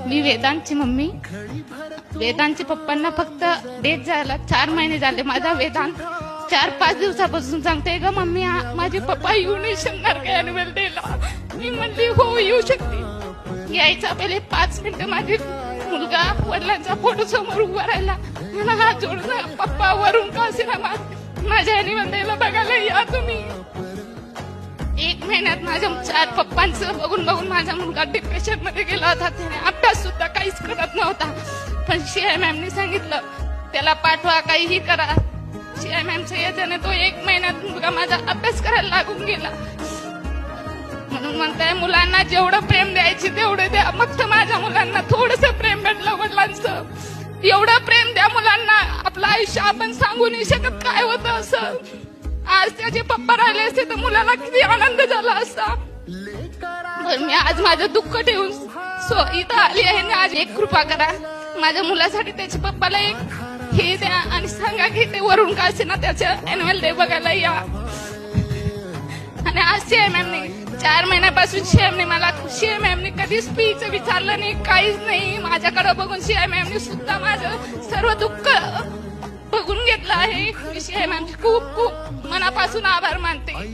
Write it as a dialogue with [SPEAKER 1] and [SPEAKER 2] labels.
[SPEAKER 1] मी वेदांतची mummy. वेदांतच्या पप्पांना फक्त death झाला 4 महिने झाले. माझा वेदांत 4-5 दिवसापासून सांगते ग मम्मी माझे पप्पा येऊ नाही शकणार का अॅन्युअल डेला. मी म्हणली हो येऊ शकते. यायचा पहिले 5 मिनिटं माझे मुलगा वडिलांचा फोटो समोर उभा राहिला. मला हात जोडून पप्पा वरून का असेना माझ्या अॅन्युअल डेला बघायला या तुम्ही. 1 महिन्यात माझ्या 4 पप्पांचं बघून बघून माझा मुलगा डिप्रेशन मध्ये गेला होता. त्याने अभ्यास सुद्धा काहीच करत नव्हता. पण शिया मॅमने सांगितलं त्याला पाठवा काहीही करा. शिया मॅमच्या याच्याने तो 1 महिन्यात मुलगा माझा अभ्यास करायला लागून गेला. म्हणून म्हणताय मुलांना जेवढं प्रेम द्यायची तेवढं द्या. फक्त माझ्या मुलांना थोडंसं प्रेम भेटलं वडिलांचं. एवढं प्रेम द्या मुलांना. आपलं आयुष्य आपण सांगू नाही शकत काय होतं असं. आज त्याचे पप्पा राहिले असते तर मुलाला किती आनंद झाला असता. मी आज माझं दुःख ठेवून इथं आली आहे आणि आज एक कृपा करा माझ्या मुलासाठी त्याच्या पप्पाला एक हे द्या आणि सांगा की ते वरून का असे ना त्याच्या अॅन्युअल डे बघायला या. आणि आज शिया मॅमने 4 महिन्यापासून शिया मॅमने कधी स्पीच विचारलं नाही काहीच नाही. माझ्याकडे बघून शिया मॅमने सुद्धा माझं सर्व दुःख बघून घेतलं आहे. शिया मॅमचे खूप खूप मनापासून आभार मानते.